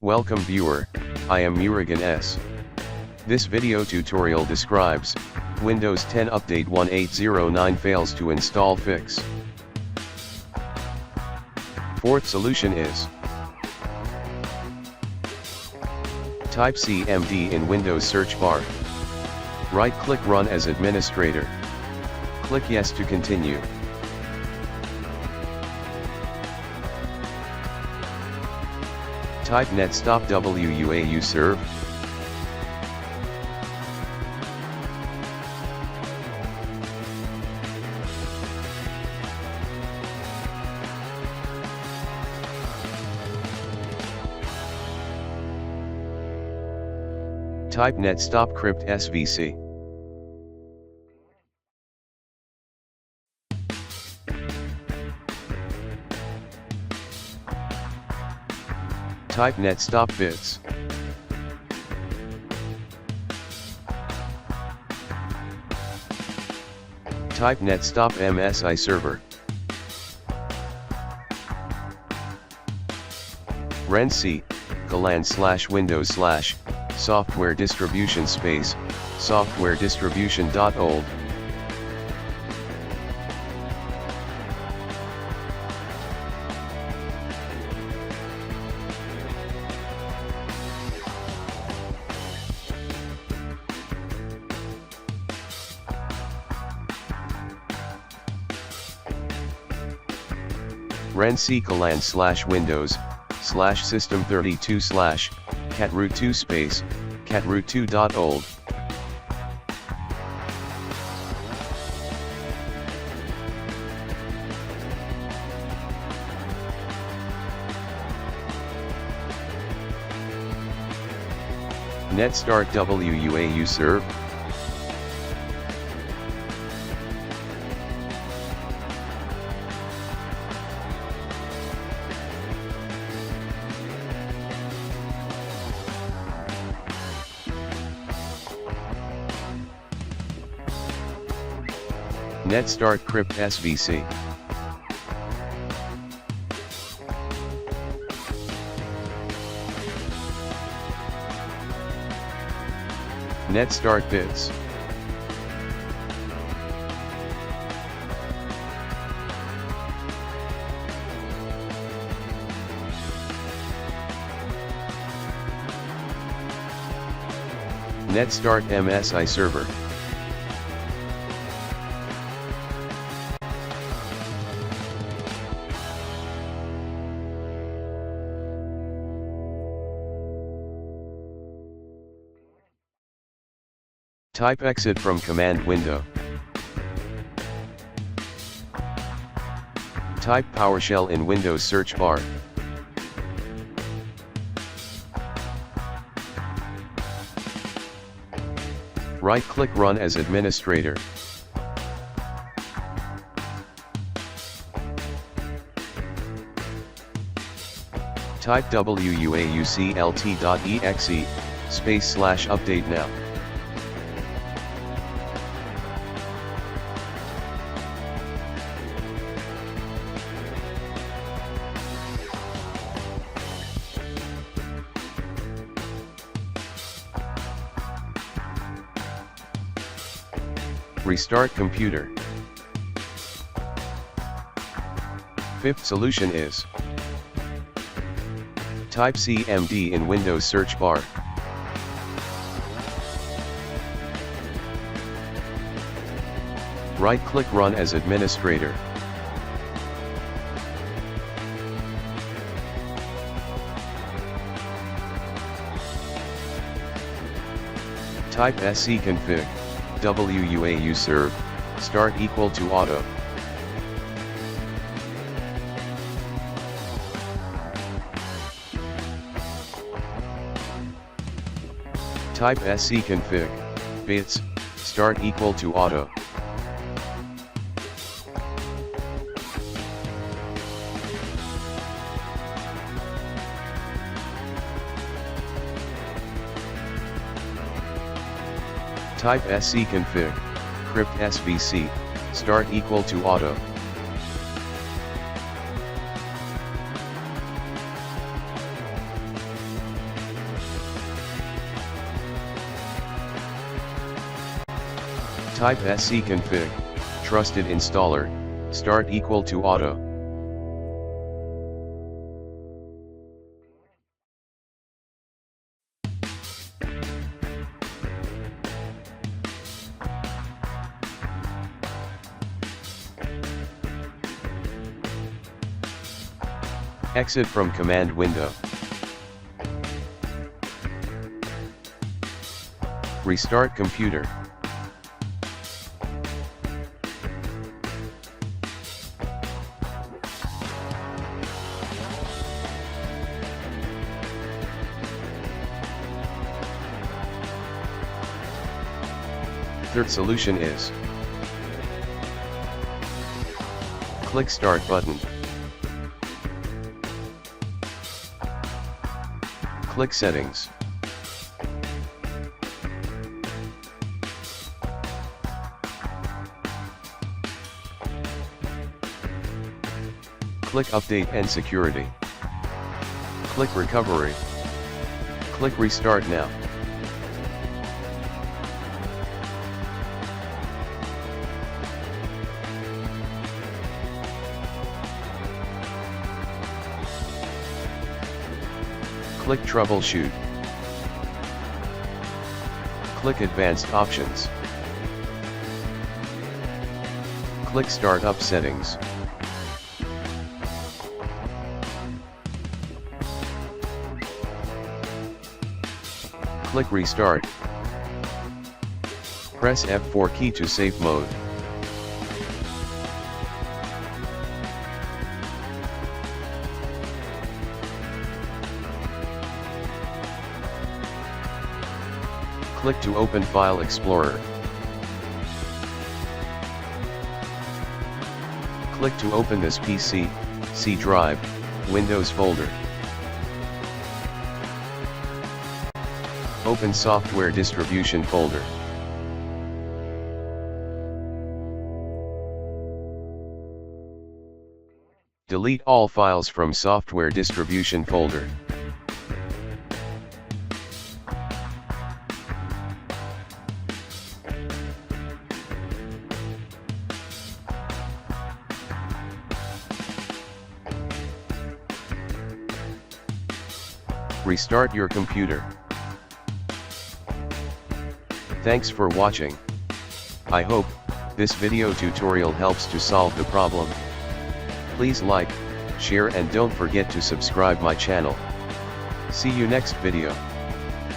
Welcome viewer, I am Murugan S. This video tutorial describes, Windows 10 Update 1809 fails to install fix. Fourth solution is, type CMD in Windows search bar. Right-click Run as administrator. Click Yes to continue. Type netstop WUAU serve. Type netstop crypt svc. Type netstop bits. Type netstop msi server. Ren c /windows/ software distribution space software distribution.old. Ren c /windows /system32 /catroot2 space catroot2.old. netstart WUAU serve. netstart crypt svc. netstart bits. netstart msi server. Type exit from command window. Type PowerShell in Windows search bar. Right-click Run as administrator. Type wuauclt.exe /update now. Restart computer. Fifth solution is, type CMD in Windows search bar. Right-click Run as administrator. Type scconfig WUAU serve start equal to auto. Type scconfig bits start equal to auto. Type scconfig crypt svc start equal to auto. Type scconfig, trusted installer, start equal to auto. Exit from command window. Restart computer. Third solution is click Start button. Click Settings. Click Update and Security. Click Recovery. Click Restart Now. Click Troubleshoot. Click Advanced Options. Click Startup Settings. Click Restart. Press F4 key to save mode. Click to open File Explorer. Click to open this PC, C drive, Windows folder. Open Software Distribution folder. Delete all files from Software Distribution folder. Restart your computer. Thanks for watching. I hope this video tutorial helps to solve the problem. Please like, share and don't forget to subscribe my channel. See you next video.